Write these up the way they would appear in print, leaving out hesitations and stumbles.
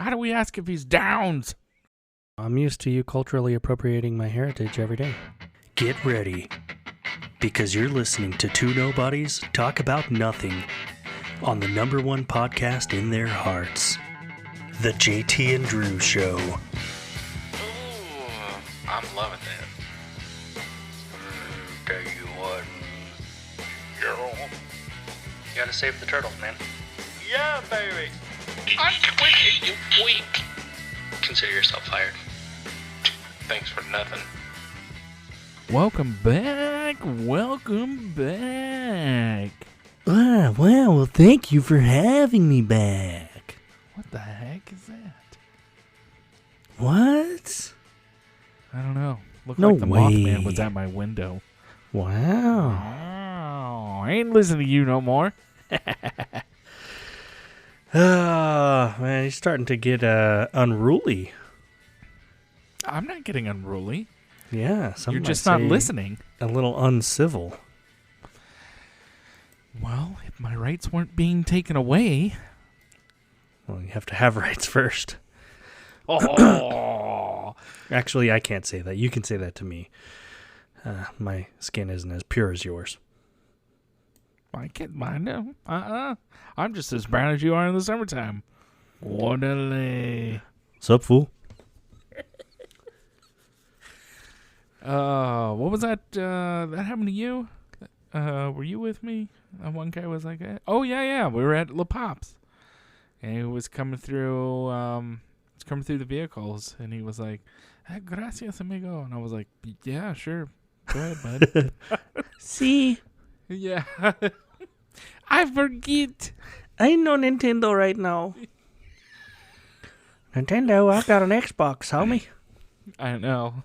Why do we ask if he's Downs? I'm used to you culturally appropriating my heritage every day. Get ready, because you're listening to two nobodies talk about nothing on the number one podcast in their hearts, The JT and Drew Show. Ooh, I'm loving that. Tell you what, You gotta save the turtles, man. Yeah, baby. I'm quitting, you weak. Consider yourself fired. Thanks for nothing. Welcome back. Well, thank you for having me back. What the heck is that? What? I don't know. Looked No like the way. Mothman was at my window. Wow. Wow. I ain't listening to you no more. Man, he's starting to get unruly. I'm not getting unruly. Yeah, some You're might just not say listening. A little uncivil. Well, if my rights weren't being taken away. Well, you have to have rights first. Oh. Actually, I can't say that. You can say that to me. My skin isn't as pure as yours. I can't mind him. I'm just as brown as you are in the summertime. Orderly. Sup, fool? What was that? That happened to you? Were you with me? One guy was like, oh yeah, we were at La Pops, and he was coming through. The vehicles, and he was like, "Gracias, amigo," and I was like, "Yeah, sure, go ahead, bud." See? Yeah, I forget. I know Nintendo right now. Nintendo, I've got an Xbox, homie. I know.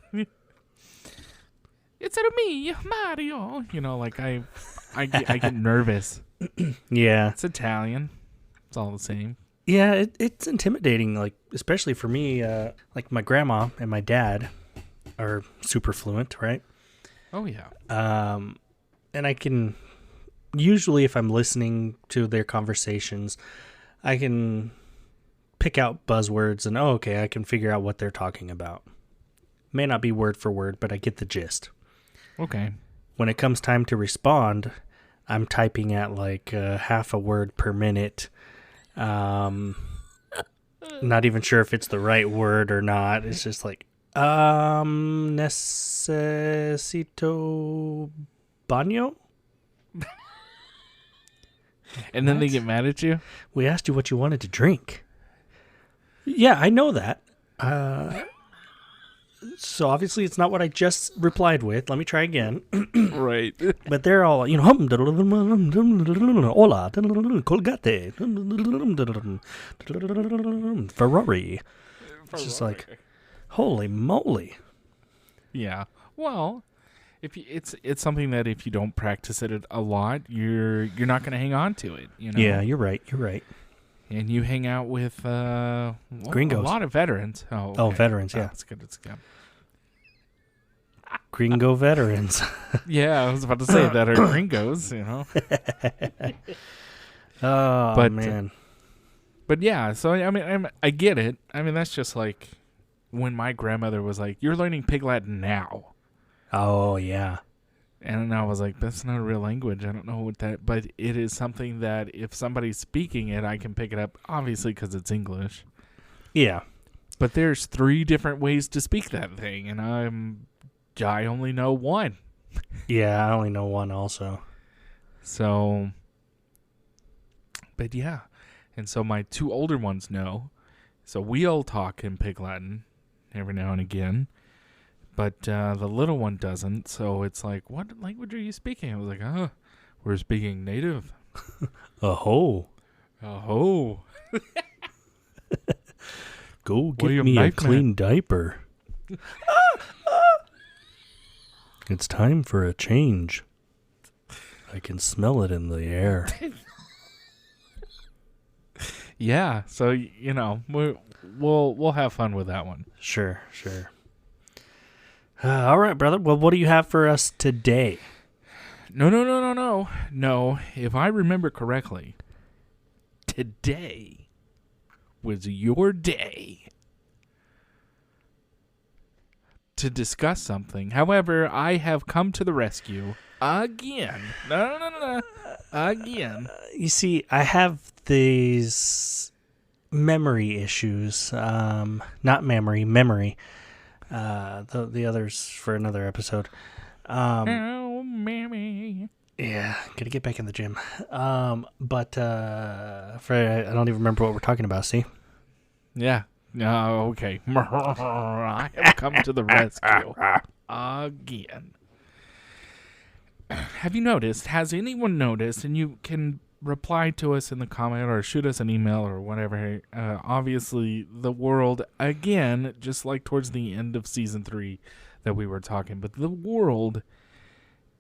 It's me, Mario. You know, like I get nervous. Yeah. It's Italian. It's all the same. Yeah, it's intimidating, like, especially for me. Like, my grandma and my dad are super fluent, right? Oh, yeah. And I can, usually if I'm listening to their conversations, I can pick out buzzwords and, okay, I can figure out what they're talking about. May not be word for word, but I get the gist. Okay. When it comes time to respond, I'm typing at like half a word per minute. Not even sure if it's the right word or not. It's just like, necesito baño? And then they get mad at you? We asked you what you wanted to drink. Yeah, I know that. So obviously it's not what I just replied with. Let me try again. Right. But they're all, you know, hola, Colgate, Ferrari. It's just like, holy moly. Yeah. Well, if you, it's something that if you don't practice it a lot, you're not going to hang on to it. You know. Yeah, you're right. And you hang out with Gringos. A lot of veterans. Oh, okay. Oh, veterans. Yeah, That's good. It's good. Gringo veterans. Yeah, I was about to say that are gringos, you know. Oh, But, man. But yeah, so I mean, I get it. I mean, that's just like when my grandmother was like, "You're learning Pig Latin now," Oh, yeah. and I was like, "That's not a real language. I don't know what that." But it is something that if somebody's speaking it, I can pick it up. Obviously, because it's English. Yeah. But there's 3 different ways to speak that thing, and I only know one. Yeah, I only know one also. So, but yeah. And so my 2 older ones know. So we all talk in Pig Latin every now and again. But the little one doesn't. So it's like, what language are you speaking? I was like, we're speaking native. Oh. Oh. Go get William me a Knife clean diaper. It's time for a change. I can smell it in the air. Yeah. So, you know, we'll have fun with that one. Sure. All right, brother. Well, what do you have for us today? No. No, if I remember correctly, today was your day to discuss something. However, I have come to the rescue again. No. Again. You see, I have these memory issues. Not memory. The others for another episode. Oh, mammy. Yeah, gotta get back in the gym. But I don't even remember what we're talking about, see? Yeah. No, okay. I have come to the rescue again. Have you noticed? Has anyone noticed? And you can reply to us in the comment or shoot us an email or whatever. Obviously, the world, again, just like towards the end of season 3 that we were talking, but the world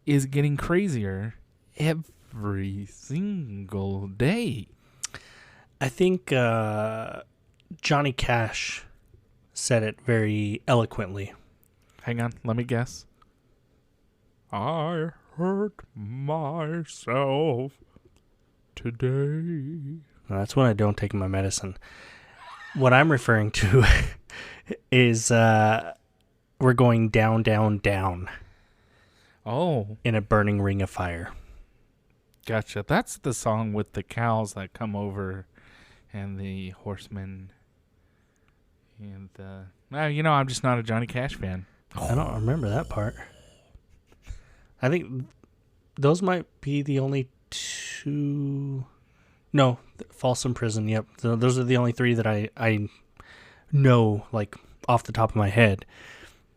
is getting crazier every single day. I think Johnny Cash said it very eloquently. Hang on, let me guess. I hurt myself today. Well, that's when I don't take my medicine. What I'm referring to is we're going down, down, down. Oh. In a burning ring of fire. Gotcha. That's the song with the cows that come over and the horsemen. And, I'm just not a Johnny Cash fan. I don't remember that part. I think those might be the only two. No, Folsom Prison. Yep, those are the only 3 that I know, like off the top of my head.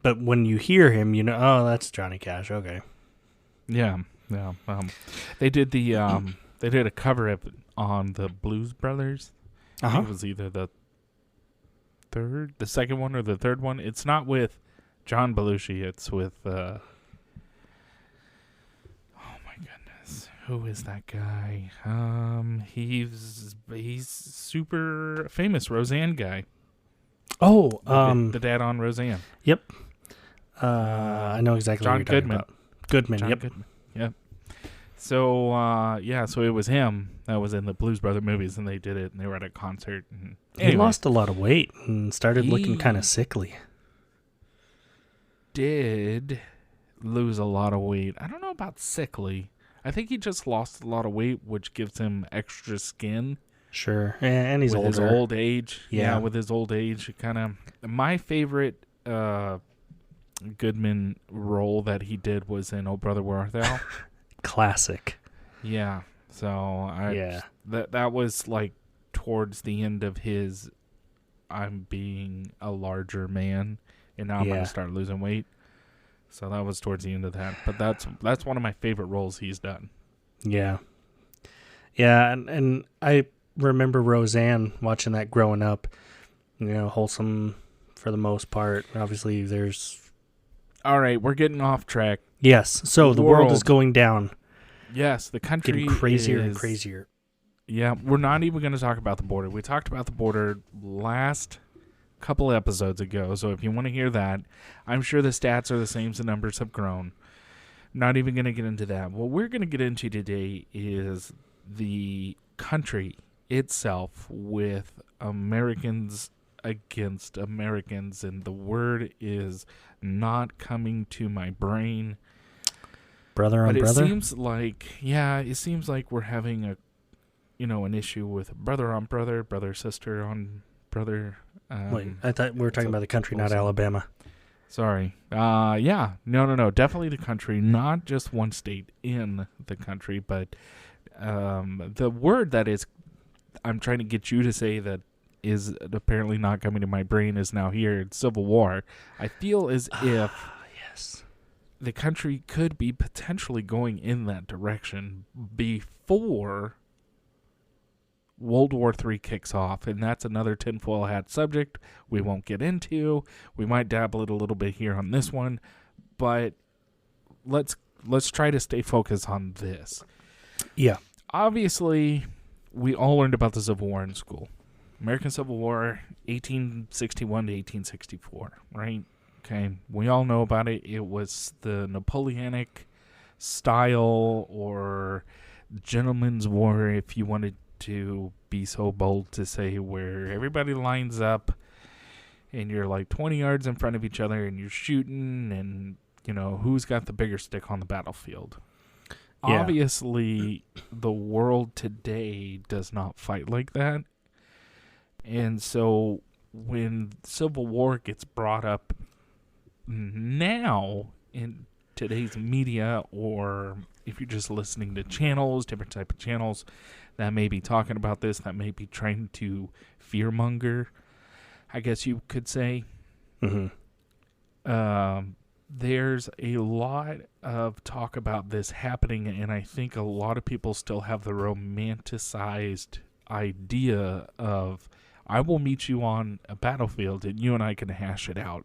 But when you hear him, you know, oh, that's Johnny Cash. Okay. Yeah. They did they did a cover up on the Blues Brothers. I think it was either the second one or the third one. It's not with John Belushi. It's with who is that guy? He's super famous Roseanne guy. Oh, the dad on Roseanne. Yep. I know exactly what you're talking about. Goodman. John Yep. Goodman. Yep. So so it was him that was in the Blues Brother movies, and they did it, and they were at a concert. And he lost a lot of weight and started looking kind of sickly. Did lose a lot of weight. I don't know about sickly. I think he just lost a lot of weight, which gives him extra skin. Sure, and he's older. With his old age. Yeah, with his old age, kind of. My favorite Goodman role that he did was in Oh Brother Where Art Thou. Classic. Yeah. So that was like towards the end of his I'm being a larger man and now I'm going to start losing weight. So that was towards the end of that. But that's one of my favorite roles he's done. Yeah. Yeah, and I remember Roseanne watching that growing up. You know, wholesome for the most part. Obviously, there's... All right, we're getting off track. Yes, so the world is going down. Yes, the country getting crazier and crazier. Yeah, we're not even going to talk about the border. We talked about the border last couple episodes ago, so if you want to hear that, I'm sure the stats are the same, the numbers have grown. Not even going to get into that. What we're going to get into today is the country itself with Americans against Americans, and the word is not coming to my brain. Brother on brother? It seems like we're having an issue with brother on brother, brother sister on brother. Wait, I thought we were talking about the country, not Alabama. Sorry. No. Definitely the country, not just one state in the country, but the word that is, I'm trying to get you to say that is apparently not coming to my brain is now here. It's Civil War. I feel as if the country could be potentially going in that direction before World War III kicks off, and that's another tinfoil hat subject we won't get into. We might dabble it a little bit here on this one, but let's try to stay focused on this. Yeah. Obviously, we all learned about the Civil War in school. American Civil War, 1861 to 1864, right? Okay, we all know about it. It was the Napoleonic style or gentleman's war, if you wanted to be so bold to say where everybody lines up and you're like 20 yards in front of each other and you're shooting and, who's got the bigger stick on the battlefield. Yeah. Obviously, the world today does not fight like that. And so when Civil War gets brought up now in today's media, or if you're just listening to channels, different type of channels that may be talking about this, that may be trying to fearmonger, I guess you could say. Mm-hmm. There's a lot of talk about this happening, and I think a lot of people still have the romanticized idea of, I will meet you on a battlefield and you and I can hash it out.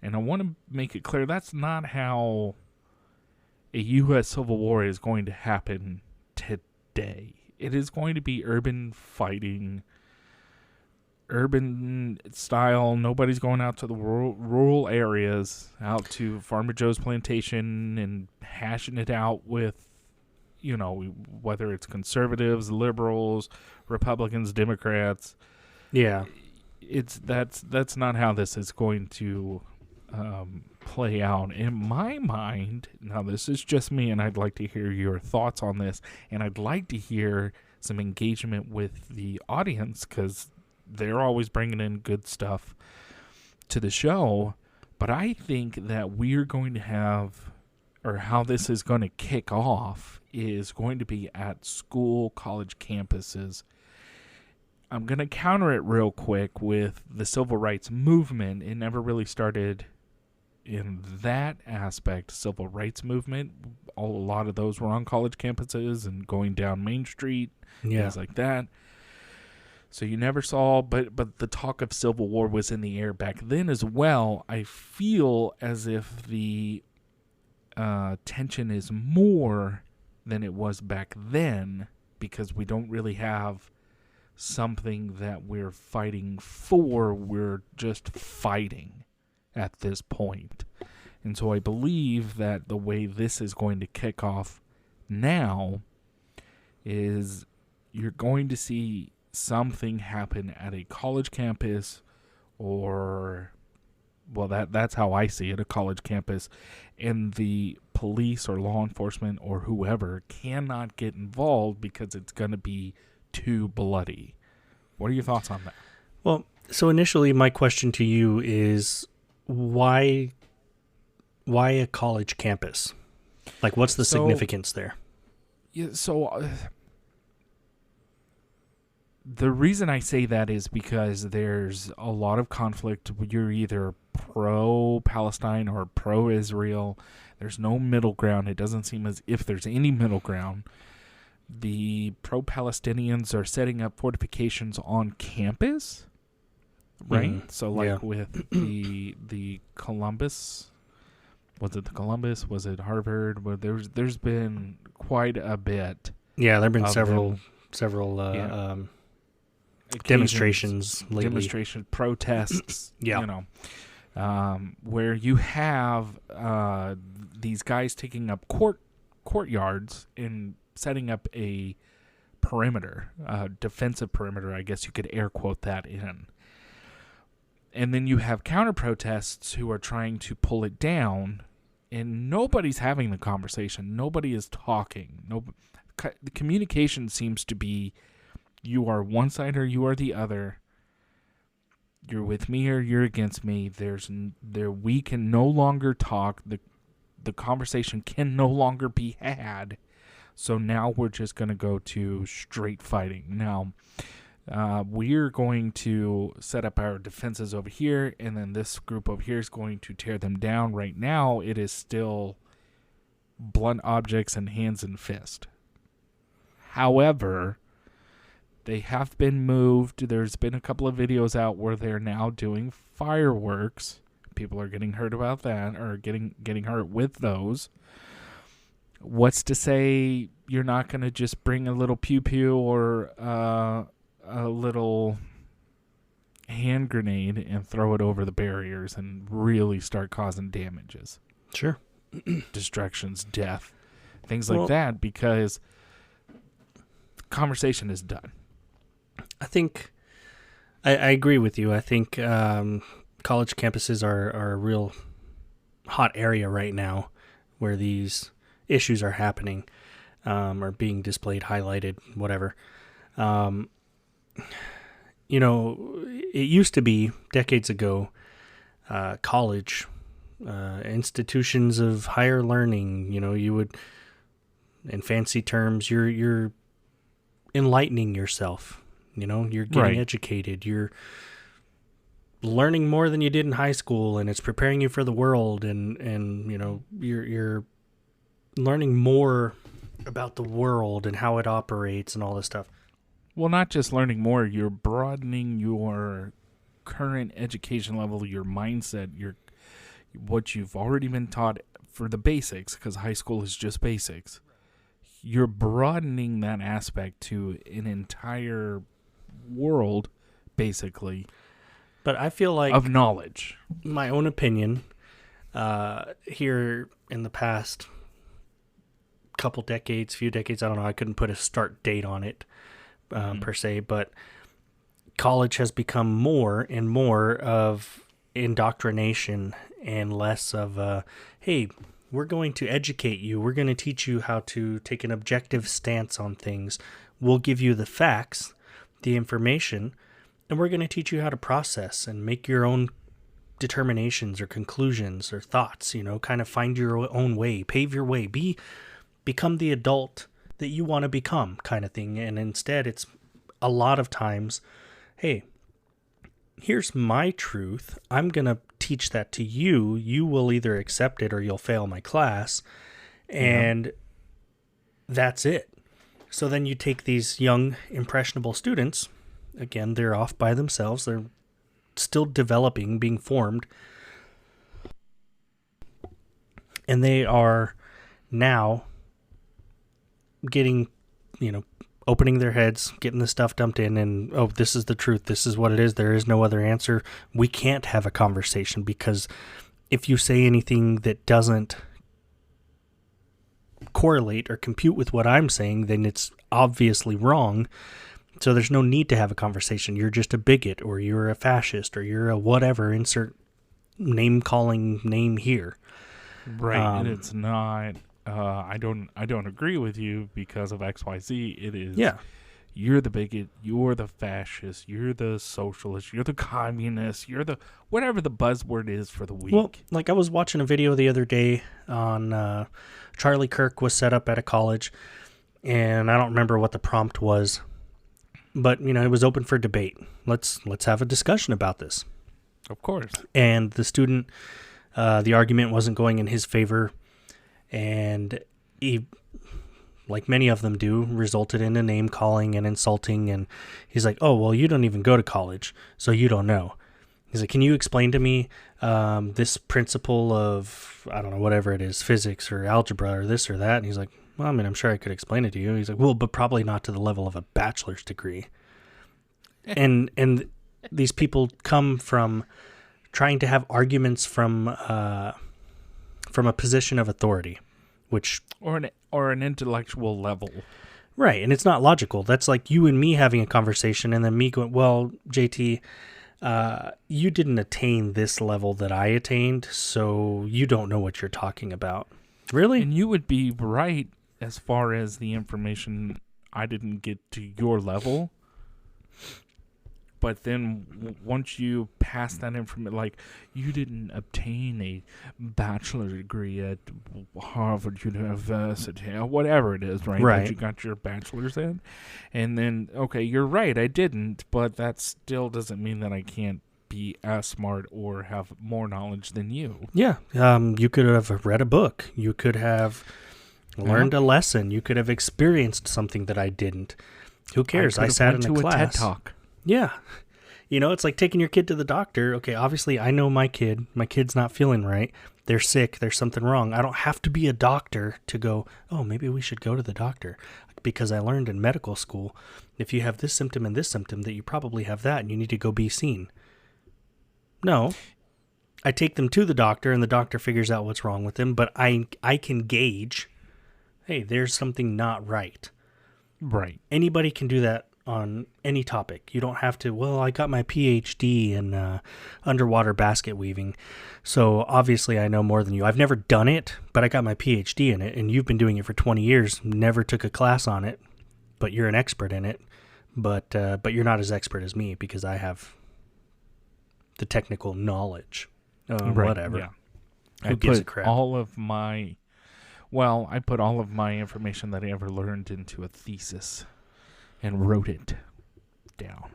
And I want to make it clear that's not how a U.S. Civil War is going to happen today. It is going to be urban fighting, urban style. Nobody's going out to the rural areas, out to Farmer Joe's plantation and hashing it out with, whether it's conservatives, liberals, Republicans, Democrats. Yeah. That's not how this is going to play out in my mind. Now, this is just me, and I'd like to hear your thoughts on this, and I'd like to hear some engagement with the audience, because they're always bringing in good stuff to the show. But I think that we're going to have, or how this is going to kick off, is going to be at school, college campuses. I'm going to counter it real quick with the civil rights movement. It never really started in that aspect, civil rights movement. A lot of those were on college campuses and going down Main Street, things like that. So you never saw, but the talk of Civil War was in the air back then as well. I feel as if the tension is more than it was back then, because we don't really have something that we're fighting for. We're just fighting at this point. And so I believe that the way this is going to kick off now is you're going to see something happen at a college campus, or, well, that's how I see it, a college campus, and the police or law enforcement or whoever cannot get involved because it's going to be too bloody. What are your thoughts on that? Well, so initially my question to you is, why a college campus? Like, what's the significance there? Yeah, the reason I say that is because there's a lot of conflict. You're either pro-Palestine or pro-Israel. There's no middle ground. It doesn't seem as if there's any middle ground. The pro-Palestinians are setting up fortifications on campus, right? Mm-hmm. So, with the Columbus, was it the Columbus? Was it Harvard? Well, there's been quite a bit. Yeah, there have been several demonstrations lately. Demonstrations, protests, where you have these guys taking up courtyards and setting up a perimeter, defensive perimeter, I guess you could air quote that in. And then you have counter protests who are trying to pull it down, and nobody's having the conversation. Nobody is talking. The communication seems to be, you are one side or you are the other. You're with me or you're against me. We can no longer talk. The conversation can no longer be had. So now we're just going to go to straight fighting. Now, we're going to set up our defenses over here, and then this group over here is going to tear them down. Right now, it is still blunt objects and hands and fist. However, they have been moved. There's been a couple of videos out where they're now doing fireworks. People are getting hurt about that, or getting hurt with those. What's to say you're not going to just bring a little pew-pew or a little hand grenade and throw it over the barriers and really start causing damages? Sure. Destructions, death, things like that, because the conversation is done. I think I agree with you. I think college campuses are a real hot area right now where these issues are happening, or being displayed, highlighted, whatever. It used to be decades ago, college, institutions of higher learning, you would, in fancy terms, you're enlightening yourself, you're getting educated, you're learning more than you did in high school, and it's preparing you for the world, and you're learning more about the world and how it operates and all this stuff. Well, not just learning more, you're broadening your current education level, your mindset, what you've already been taught for the basics, because high school is just basics. You're broadening that aspect to an entire world, basically. But I feel like, of knowledge. My own opinion, here in the past few decades, I don't know, I couldn't put a start date on it per se, but college has become more and more of indoctrination and less of, hey, we're going to educate you. We're going to teach you how to take an objective stance on things. We'll give you the facts, the information, and we're going to teach you how to process and make your own determinations or conclusions or thoughts, kind of find your own way, pave your way, become the adult that you want to become, kind of thing. And instead, it's a lot of times, hey, here's my truth. I'm going to teach that to you. You will either accept it or you'll fail my class. And that's it. So then you take these young, impressionable students. Again, they're off by themselves. They're still developing, being formed. And they are now getting, opening their heads, getting the stuff dumped in, and, oh, this is the truth. This is what it is. There is no other answer. We can't have a conversation because if you say anything that doesn't correlate or compute with what I'm saying, then it's obviously wrong. So there's no need to have a conversation. You're just a bigot, or you're a fascist, or you're a whatever, insert name-calling name here. Right, and it's not, I don't agree with you because of XYZ. It is, you're the bigot, you're the fascist, you're the socialist, you're the communist, you're the, whatever the buzzword is for the week. Well, like I was watching a video the other day on Charlie Kirk was set up at a college, and I don't remember what the prompt was. But, it was open for debate. Let's have a discussion about this. Of course. And the student, the argument wasn't going in his favor. And he, like many of them do, resulted in a name calling and insulting. And he's like, oh, well, you don't even go to college, so you don't know. He's like, can you explain to me this principle of, I don't know, whatever it is, physics or algebra or this or that? And he's like, well, I mean, I'm sure I could explain it to you. He's like, well, but probably not to the level of a bachelor's degree. And these people come from trying to have arguments from a position of authority, which or an intellectual level. Right, and it's not logical. That's like you and me having a conversation and then me going, well, JT, you didn't attain this level that I attained, so you don't know what you're talking about. Really? And you would be right as far as the information I didn't get to your level. But then once you pass that information, like you didn't obtain a bachelor's degree at Harvard University or whatever it is, right? Right. That you got your bachelor's in. And then, okay, you're right, I didn't, but that still doesn't mean that I can't be as smart or have more knowledge than you. Yeah. You could have read a book. You could have learned a lesson. You could have experienced something that I didn't. Who cares? I sat in a class. TED Talk. Yeah. It's like taking your kid to the doctor. Okay, obviously I know my kid. My kid's not feeling right. They're sick. There's something wrong. I don't have to be a doctor to go, oh, maybe we should go to the doctor. Because I learned in medical school, if you have this symptom and this symptom, that you probably have that and you need to go be seen. No. I take them to the doctor and the doctor figures out what's wrong with them, but I can gauge, hey, there's something not right. Right. Anybody can do that on any topic. You don't have to, well, I got my PhD in underwater basket weaving, so obviously I know more than you. I've never done it, but I got my PhD in it, and you've been doing it for 20 years, never took a class on it, but you're an expert in it. But you're not as expert as me because I have the technical knowledge. Whatever. Yeah. Who gives a crap? I put all of my information that I ever learned into a thesis and wrote it down.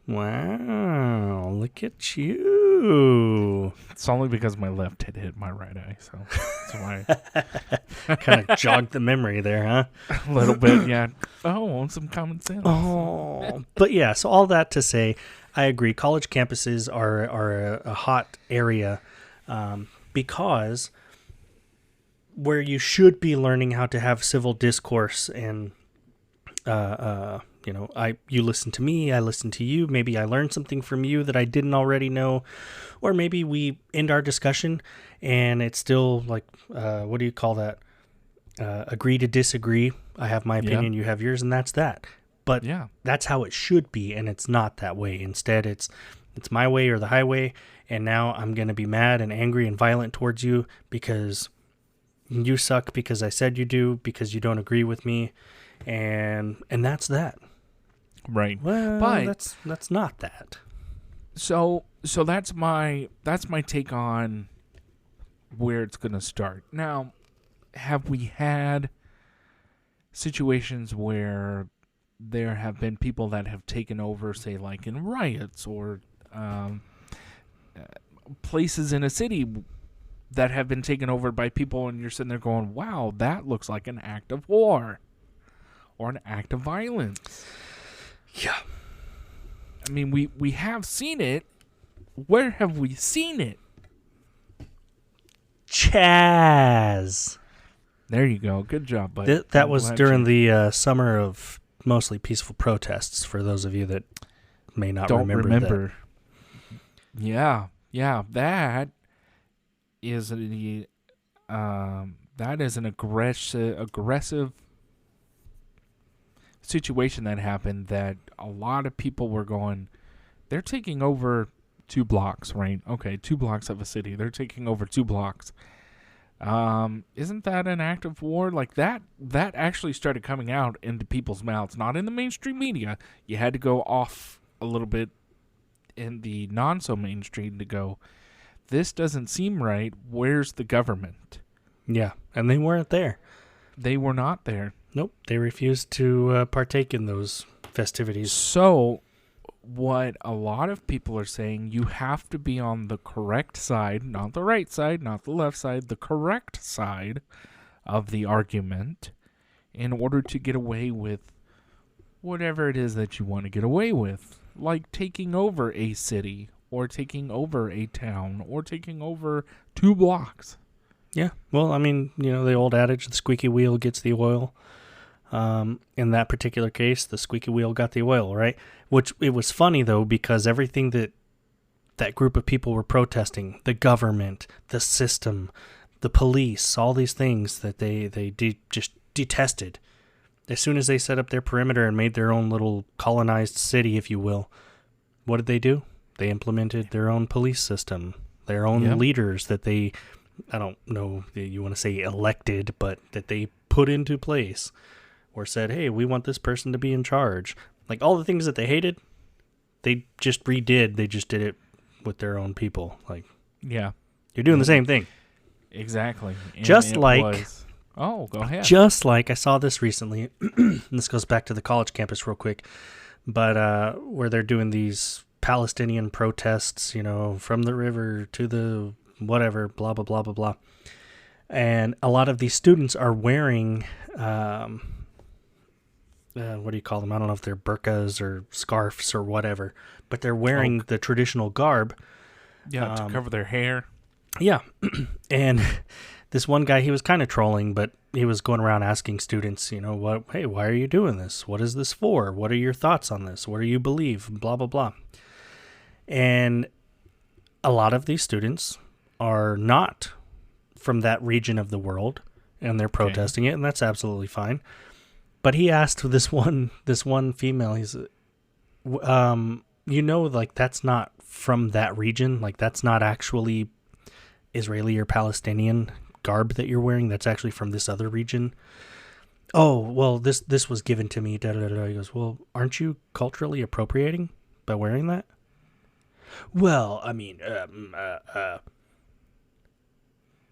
Wow, look at you. It's only because my left had hit my right eye, so that's why. Kind of jogged the memory there, huh? A little bit, yeah. Oh, some common sense. Oh, but yeah, so all that to say, I agree. College campuses are a hot area because where you should be learning how to have civil discourse and you listen to me, I listen to you. Maybe I learned something from you that I didn't already know, or maybe we end our discussion and it's still like, what do you call that? Agree to disagree. I have my opinion, you have yours, and that's that. But that's how it should be, and it's not that way. Instead, it's my way or the highway, and now I'm going to be mad and angry and violent towards you because you suck, because I said you do, because you don't agree with me, and that's that. Right. Well, but that's not that. So that's my take on where it's going to start. Now, have we had situations where there have been people that have taken over, say, like in riots or places in a city that have been taken over by people, and you're sitting there going, wow, that looks like an act of war or an act of violence? Yeah. I mean, we have seen it. Where have we seen it? Chaz. There you go. Good job, bud. That was during the summer of mostly peaceful protests, for those of you that may not remember that. Yeah. That is an aggressive situation that happened, that a lot of people were going, they're taking over 2 blocks, right? Okay, 2 blocks of a city. They're taking over 2 blocks. Isn't that an act of war? Like that actually started coming out into people's mouths, not in the mainstream media. You had to go off a little bit in the non-so-mainstream to go, this doesn't seem right. Where's the government? Yeah, and they weren't there. They were not there. Nope, they refused to partake in those festivities. So what a lot of people are saying, you have to be on the correct side, not the right side, not the left side, the correct side of the argument in order to get away with whatever it is that you want to get away with, like taking over a city or taking over a town or taking over 2 blocks. Yeah, well, I mean, the old adage, the squeaky wheel gets the oil. In that particular case, the squeaky wheel got the oil, right? Which, it was funny, though, because everything that group of people were protesting, the government, the system, the police, all these things that they just detested. As soon as they set up their perimeter and made their own little colonized city, if you will, what did they do? They implemented their own police system, their own leaders that they, I don't know that you want to say elected, but that they put into place. Or said, hey, we want this person to be in charge. Like, all the things that they hated, they just redid. They just did it with their own people. Like, yeah, you're doing the same thing. Exactly. Go ahead. Just like, I saw this recently. This goes back to the college campus real quick. But where they're doing these Palestinian protests, from the river to the whatever, blah, blah, blah, blah, blah. And a lot of these students are wearing... what do you call them? I don't know if they're burqas or scarves or whatever, but they're wearing the traditional garb. Yeah, to cover their hair. Yeah. And this one guy, he was kind of trolling, but he was going around asking students, hey, why are you doing this? What is this for? What are your thoughts on this? What do you believe? Blah, blah, blah. And a lot of these students are not from that region of the world, and they're protesting it, and that's absolutely fine. But he asked this one female, he's, like that's not from that region. Like that's not actually Israeli or Palestinian garb that you're wearing. That's actually from this other region. Oh, well, this was given to me. Da, da, da, da. He goes, well, aren't you culturally appropriating by wearing that? Well, I mean,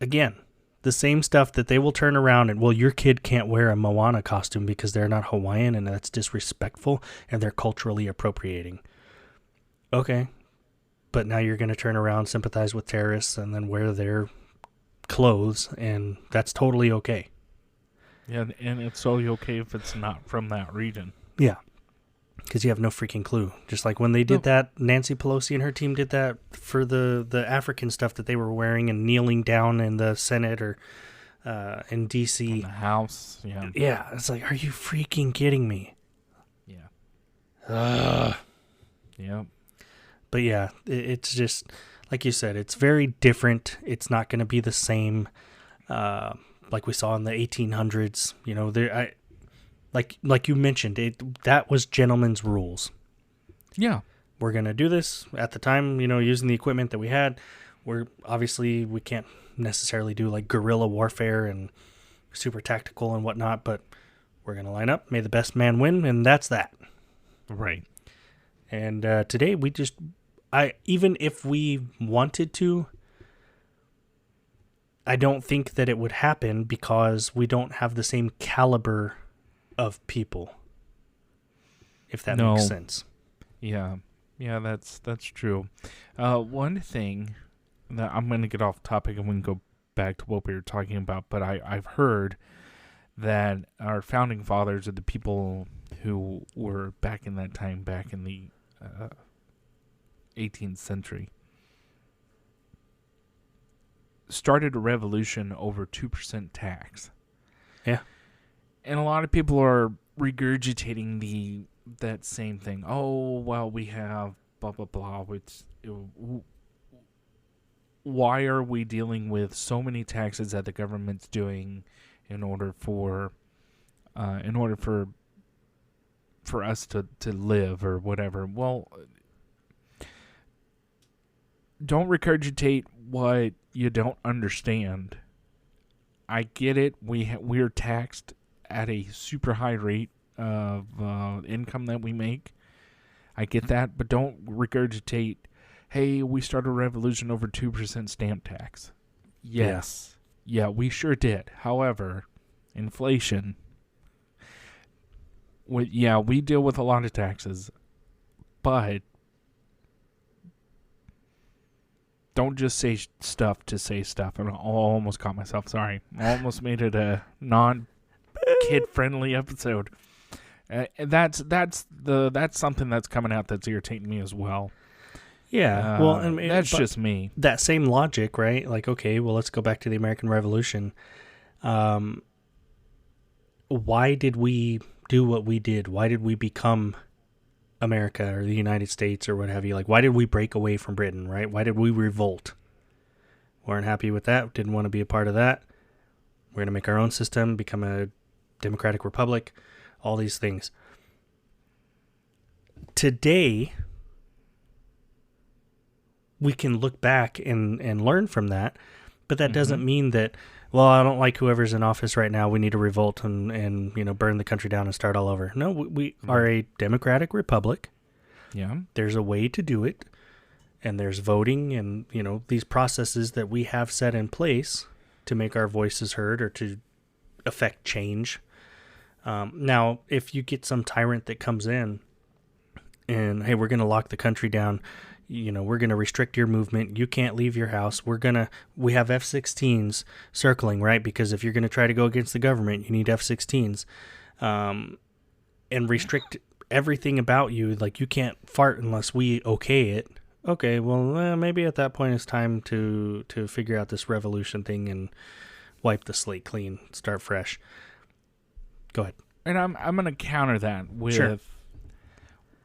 again, the same stuff that they will turn around and, well, your kid can't wear a Moana costume because they're not Hawaiian and that's disrespectful and they're culturally appropriating. Okay. But now you're going to turn around, sympathize with terrorists, and then wear their clothes, and that's totally okay. Yeah, and it's totally okay if it's not from that region. Yeah. Because you have no freaking clue. Just like when they did that, Nancy Pelosi and her team did that for the African stuff that they were wearing and kneeling down in the Senate or in D.C. In the House, yeah. Yeah, it's like, are you freaking kidding me? Yeah. Yep. But yeah, it's just, like you said, it's very different. It's not going to be the same like we saw in the 1800s. You know, like you mentioned, that was gentlemen's rules. Yeah. We're going to do this at the time, using the equipment that we had. We can't necessarily do like guerrilla warfare and super tactical and whatnot, but we're going to line up, may the best man win, and that's that. Right. And today even if we wanted to, I don't think that it would happen because we don't have the same caliber of people, if that makes sense. Yeah. Yeah, that's true. One thing that I'm going to get off topic and we can go back to what we were talking about, but I've heard that our founding fathers are the people who were back in that time, back in the 18th century, started a revolution over 2% tax. Yeah. And a lot of people are regurgitating that same thing. Oh, well, we have blah, blah, blah. Why are we dealing with so many taxes that the government's doing in order for us to live or whatever? Well, don't regurgitate what you don't understand. I get it. We're taxed at a super high rate of income that we make. I get that, but don't regurgitate, hey, we started a revolution over 2% stamp tax. Yes. Yeah, we sure did. However, inflation, we deal with a lot of taxes, but don't just say stuff to say stuff. And I almost caught myself. Sorry. I almost made it a non-kid-friendly episode. That's something that's coming out that's irritating me as well. Yeah. That's just me. That same logic, right? Like, okay, well, let's go back to the American Revolution. Why did we do what we did? Why did we become America or the United States or what have you? Like, why did we break away from Britain, right? Why did we revolt? Weren't happy with that. Didn't want to be a part of that. We're going to make our own system, become a democratic republic, all these things. Today, we can look back and learn from that, but that doesn't mean that, well, I don't like whoever's in office right now. We need to revolt and burn the country down and start all over. No, we are a democratic republic. Yeah. There's a way to do it, and there's voting and, these processes that we have set in place to make our voices heard or to affect change. Now, if you get some tyrant that comes in and, hey, we're going to lock the country down, we're going to restrict your movement. You can't leave your house. We have F-16s circling, right? Because if you're going to try to go against the government, you need F-16s, and restrict everything about you. Like, you can't fart unless we okay it. Okay, well, maybe at that point it's time to figure out this revolution thing and wipe the slate clean, start fresh. Go ahead. And I'm going to counter that with, sure.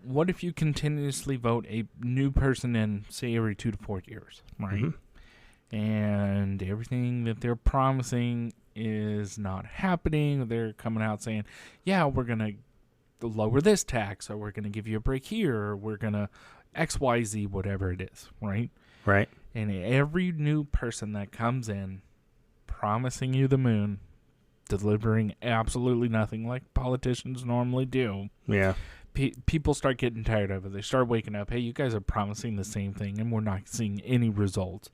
What if you continuously vote a new person in, say, every 2 to 4 years, right? Mm-hmm. And everything that they're promising is not happening. They're coming out saying, yeah, we're going to lower this tax, or we're going to give you a break here, or we're going to XYZ, whatever it is, right? Right. And every new person that comes in promising you the moon, delivering absolutely nothing like politicians normally do. Yeah. People start getting tired of it. They start waking up. Hey, you guys are promising the same thing, and we're not seeing any results.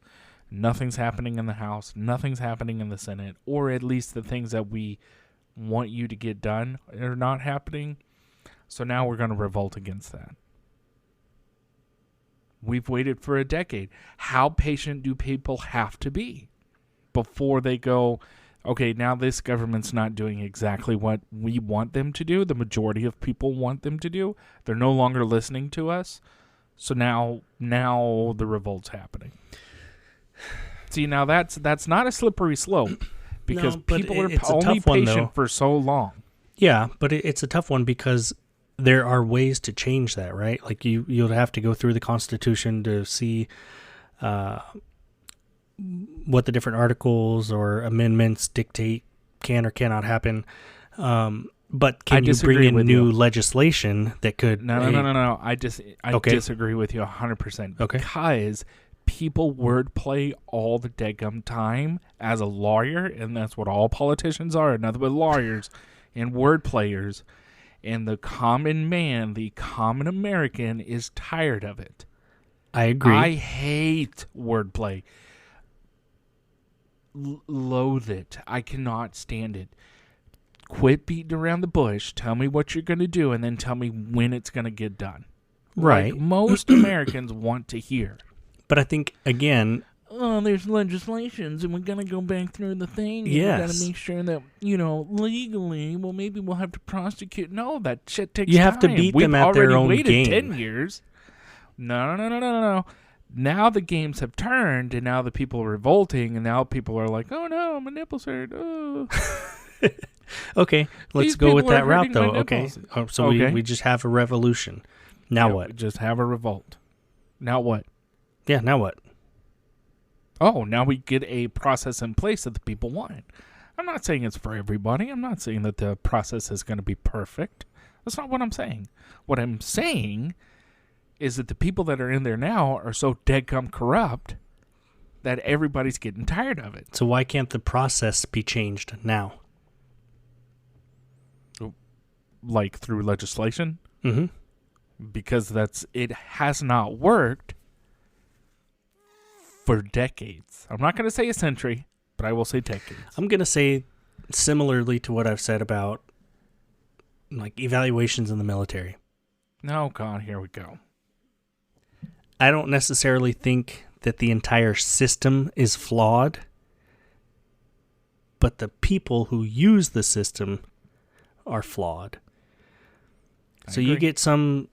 Nothing's happening in the House. Nothing's happening in the Senate, or at least the things that we want you to get done are not happening. So now we're going to revolt against that. We've waited for a decade. How patient do people have to be before they go, okay, now this government's not doing exactly what we want them to do, the majority of people want them to do. They're no longer listening to us. So now the revolt's happening. See, now that's not a slippery slope, because people are only patient for so long. Yeah, but it's a tough one because there are ways to change that, right? Like you'll have to go through the Constitution to see what the different articles or amendments dictate can or cannot happen. But can you bring in new legislation that could... No. I disagree with you 100%. Okay. Because people wordplay all the daggum time as a lawyer, and that's what all politicians are, nothing but lawyers and word players. And the common man, the common American, is tired of it. I agree. I hate wordplay. Loathe it. I cannot stand it. Quit beating around the bush. Tell me what you're going to do, and then tell me when it's going to get done. Right. Like most Americans want to hear. But I think, again... Oh, there's legislations, and we're going to go back through the thing. Yes. We've got to make sure that, legally, well, maybe we'll have to prosecute. No, that shit takes time. You have to beat them at their own game. We've already waited 10 years. No. Now the games have turned, and now the people are revolting, and now people are like, oh, no, my nipples hurt. Oh. Okay, let's go with that route, though. Okay, so we just have a revolution. Now what? We just have a revolt. Now what? Yeah, now what? Oh, now we get a process in place that the people want. I'm not saying it's for everybody. I'm not saying that the process is going to be perfect. That's not what I'm saying. What I'm saying is that the people that are in there now are so deadgum corrupt that everybody's getting tired of it. So why can't the process be changed now? Like through legislation? Mm-hmm. Because it has not worked for decades. I'm not going to say a century, but I will say decades. I'm going to say similarly to what I've said about like evaluations in the military. Oh, God, here we go. I don't necessarily think that the entire system is flawed, but the people who use the system are flawed. So you get some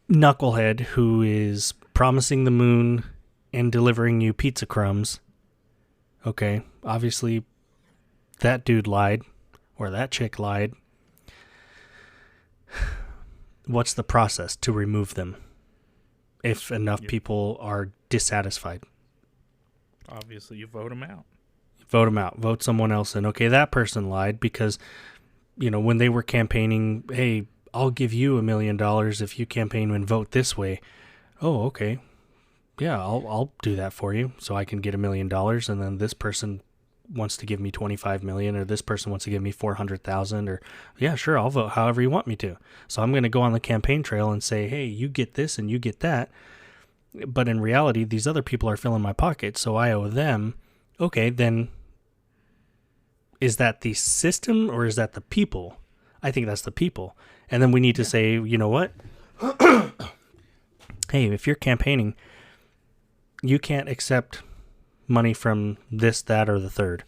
knucklehead who is promising the moon and delivering you pizza crumbs. Okay, obviously that dude lied, or that chick lied. What's the process to remove them if enough people are dissatisfied? Obviously, you vote them out. Vote them out. Vote someone else in. Okay, that person lied because, when they were campaigning, hey, I'll give you $1 million if you campaign and vote this way. Oh, okay. Yeah, I'll do that for you so I can get $1 million, and then this person wants to give me $25 million, or this person wants to give me $400,000, or yeah, sure, I'll vote however you want me to. So I'm going to go on the campaign trail and say, hey, you get this and you get that. But in reality, these other people are filling my pocket, so I owe them. Okay, then is that the system or is that the people? I think that's the people. And then we need to say, you know what? Hey, if you're campaigning, you can't accept money from this, that, or the third.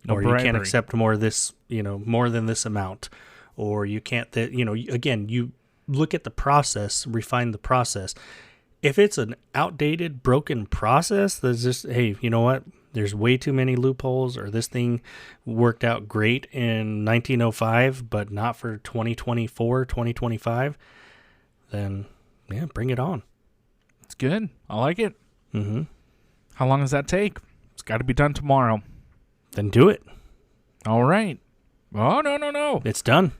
Or you can't accept more of this, more than this amount. Or you can't, again, you look at the process, refine the process. If it's an outdated, broken process that's just, hey, you know what? There's way too many loopholes, or this thing worked out great in 1905, but not for 2024, 2025, then, yeah, bring it on. It's good. I like it. Mm-hmm. How long does that take? It's got to be done tomorrow. Then do it. All right. Oh, no. It's done.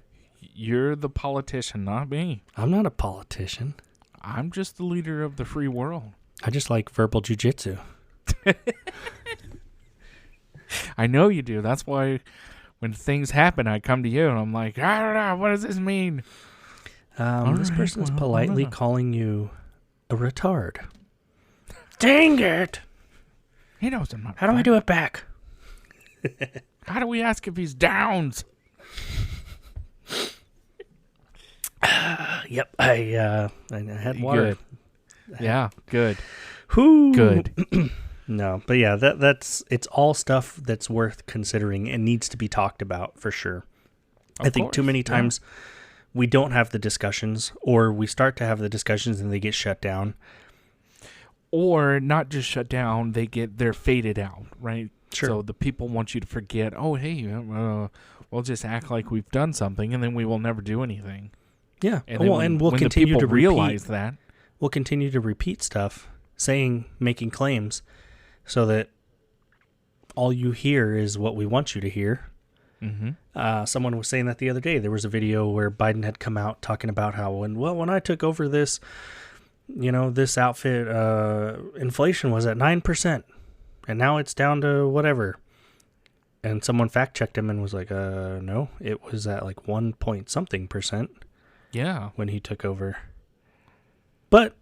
You're the politician, not me. I'm not a politician. I'm just the leader of the free world. I just like verbal jujitsu. I know you do. That's why when things happen, I come to you and I'm like, I don't know. What does this mean? This right, person is well, politely I don't know. calling you a retard. Dang it. He knows I'm not. How do I do it back? How do we ask if he's downs? Yep. I had water. Good. Yeah, good. Whew. Good. No, but yeah, it's all stuff that's worth considering and needs to be talked about for sure. I think too many times we don't have the discussions, or we start to have the discussions and they get shut down. Or not just shut down, they're faded out, right? Sure. So the people want you to forget, oh, hey, we'll just act like we've done something, and then we will never do anything. Yeah. And then and we'll when continue the to people realize that. We'll continue to repeat stuff, making claims, so that all you hear is what we want you to hear. Mm-hmm. Someone was saying that the other day. There was a video where Biden had come out talking about how, when I took over this, this outfit, inflation was at 9%, and now it's down to whatever. And someone fact checked him and was like, no, it was at like 1 point something percent. Yeah. When he took over. But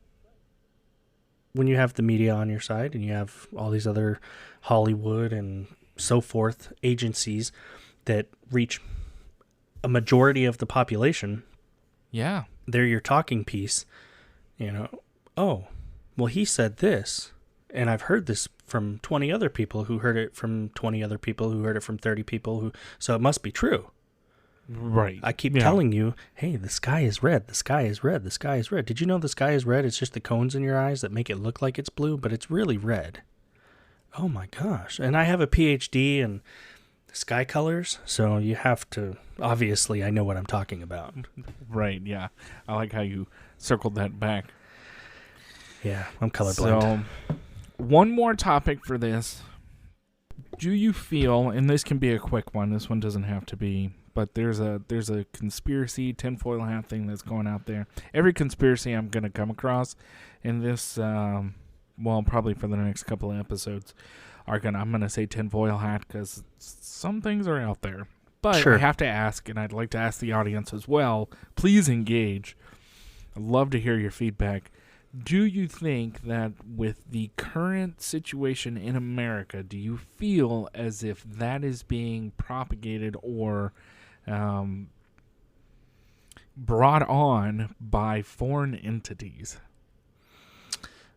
when you have the media on your side and you have all these other Hollywood and so forth agencies that reach a majority of the population, Yeah. they're your talking piece. Oh, well, he said this, and I've heard this from 20 other people who heard it from 20 other people who heard it from 30 people so it must be true. Right. I keep telling you, hey, the sky is red. The sky is red. The sky is red. Did you know the sky is red? It's just the cones in your eyes that make it look like it's blue, but it's really red. Oh my gosh. And I have a PhD in sky colors, so you have to, obviously, I know what I'm talking about. Right, yeah. I like how you circled that back. Yeah, I'm colorblind. So, one more topic for this. Do you feel, and this can be a quick one, this one doesn't have to be, but there's a conspiracy tinfoil hat thing that's going out there. Every conspiracy I'm going to come across in this, probably for the next couple of episodes, I'm going to say tinfoil hat because some things are out there. But Sure. I have to ask, and I'd like to ask the audience as well, please engage. I'd love to hear your feedback. Do you think that with the current situation in America, do you feel as if that is being propagated or brought on by foreign entities?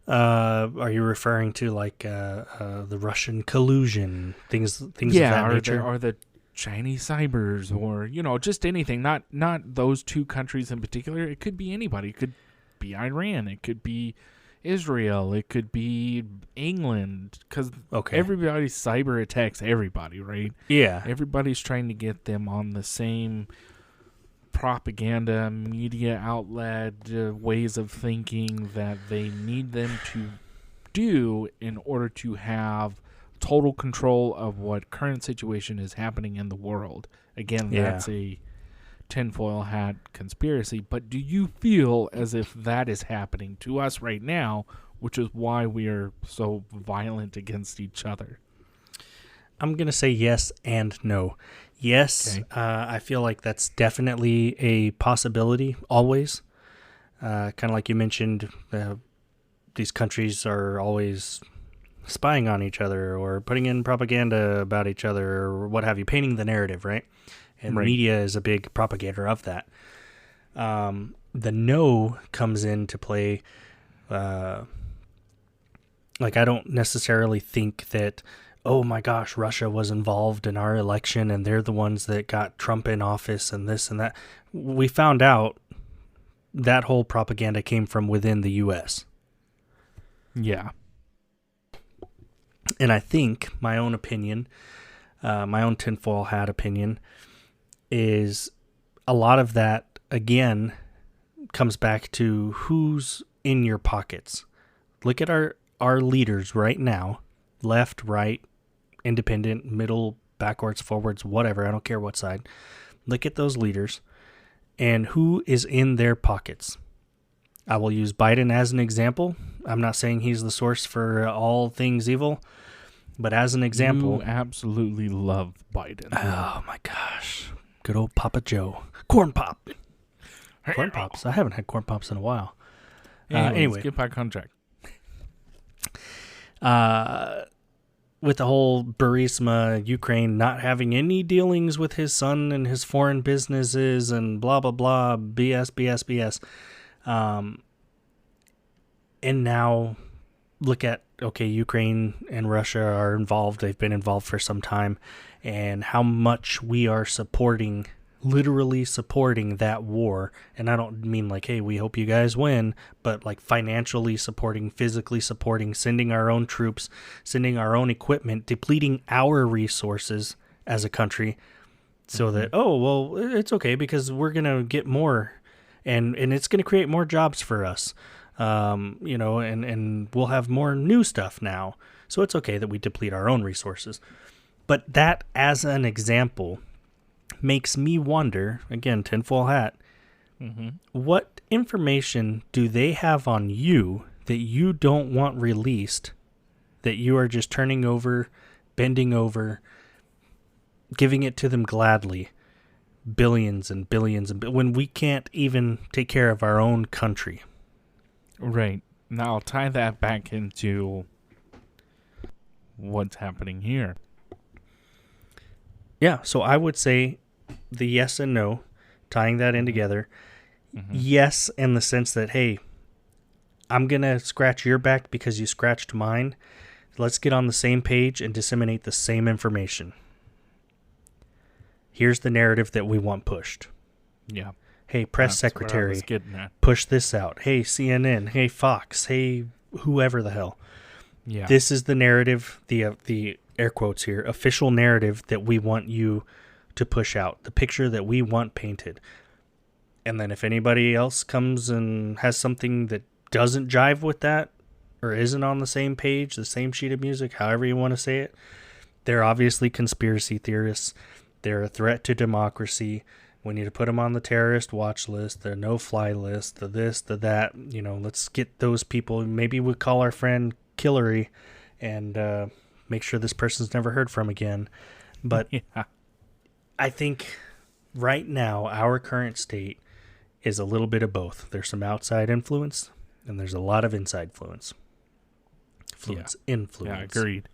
Are you referring to like the Russian collusion, things of that nature? Or the Chinese cybers, or just anything. Not those two countries in particular. It could be anybody. It could be Iran. It could be Israel. It could be England. Because everybody cyber attacks everybody, right? Yeah. Everybody's trying to get them on the same propaganda, media outlet, ways of thinking that they need them to do in order to have total control of what current situation is happening in the world. Again, that's a tinfoil hat conspiracy, but do you feel as if that is happening to us right now, which is why we are so violent against each other? I'm going to say yes and no. Yes, I feel like that's definitely a possibility, always. Kind of like you mentioned, these countries are always spying on each other or putting in propaganda about each other or what have you, painting the narrative, right? And media is a big propagator of that. The no comes into play. I don't necessarily think that, oh my gosh, Russia was involved in our election and they're the ones that got Trump in office and this and that. We found out that whole propaganda came from within the U.S. Yeah. And I think my own opinion, my own tinfoil hat opinion, is a lot of that, again, comes back to who's in your pockets. Look at our leaders right now, left, right, independent, middle, backwards, forwards, whatever. I don't care what side. Look at those leaders and who is in their pockets. I will use Biden as an example. I'm not saying he's the source for all things evil, but as an example. You absolutely love Biden. Oh my gosh. Good old Papa Joe. Corn Pop. Corn Pops. I haven't had Corn Pops in a while. Anyway. Get back on track. With the whole Burisma, Ukraine not having any dealings with his son and his foreign businesses and blah, blah, blah, BS. And now look at, okay, Ukraine and Russia are involved. They've been involved for some time. And how much we are supporting, literally supporting that war. And I don't mean like, hey, we hope you guys win, but like financially supporting, physically supporting, sending our own troops, sending our own equipment, depleting our resources as a country so that, oh, well, it's okay because we're going to get more and it's going to create more jobs for us. And we'll have more new stuff now. So it's okay that we deplete our own resources. But that, as an example, makes me wonder, again, tinfoil hat, what information do they have on you that you don't want released, that you are just turning over, bending over, giving it to them gladly, billions and billions, when we can't even take care of our own country? Right. Now I'll tie that back into what's happening here. Yeah, so I would say the yes and no, tying that in together. Yes, in the sense that, hey, I'm going to scratch your back because you scratched mine. Let's get on the same page and disseminate the same information. Here's the narrative that we want pushed. Yeah. Hey, press secretary, at. push this out. Hey, CNN. Hey, Fox. Hey, whoever the hell. Yeah. This is the narrative, the air quotes here, official narrative that we want you to push out, the picture that we want painted. And then if anybody else comes and has something that doesn't jive with that or isn't on the same page, the same sheet of music, however you want to say it, they're obviously conspiracy theorists. They're a threat to democracy. We need to put them on the terrorist watch list, the no-fly list, the this, the that. Let's get those people. Maybe we call our friend Hillary and make sure this person's never heard from again. But yeah. I think right now our current state is a little bit of both. There's some outside influence and there's a lot of inside influence. Influence. Yeah, agreed.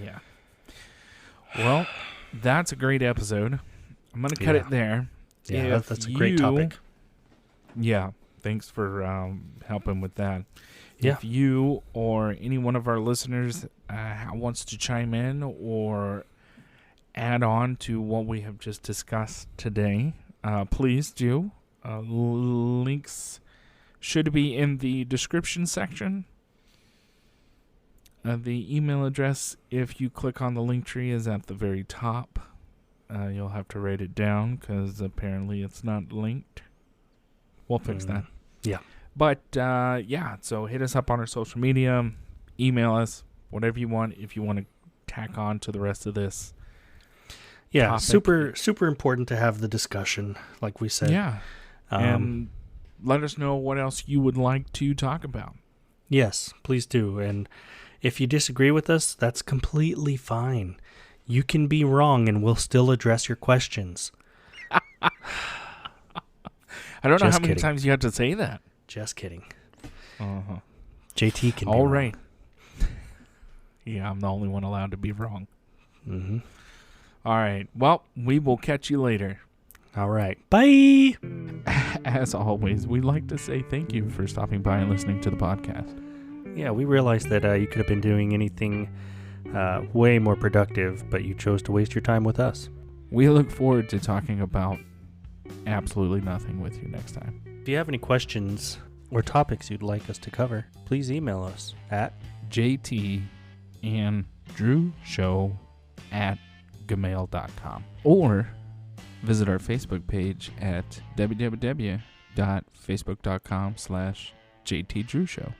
Yeah. Well, that's a great episode. I'm going to cut it there. Yeah, that's a great topic. Yeah, thanks for helping with that. Yeah. If you or any one of our listeners wants to chime in or add on to what we have just discussed today, please do. Links should be in the description section. The email address, if you click on the link tree, is at the very top. You'll have to write it down because apparently it's not linked. We'll fix that. Yeah. But, so hit us up on our social media. Email us, whatever you want, if you want to tack on to the rest of this. Yeah, topic. super important to have the discussion, like we said. Yeah. And let us know what else you would like to talk about. Yes, please do. And if you disagree with us, that's completely fine. You can be wrong and we'll still address your questions. I don't know how many kidding. times you have to say that. Just kidding. Uh-huh. JT can be All wrong. right. Yeah, I'm the only one allowed to be wrong. Mm-hmm. All right. Well, we will catch you later. All right. Bye. As always, we'd like to say thank you for stopping by and listening to the podcast. Yeah, we realized that you could have been doing anything way more productive, but you chose to waste your time with us. We look forward to talking about absolutely nothing with you next time. If you have any questions or topics you'd like us to cover, please email us at jtandrewshow@gmail.com or visit our Facebook page at www.facebook.com/JTDrewShow.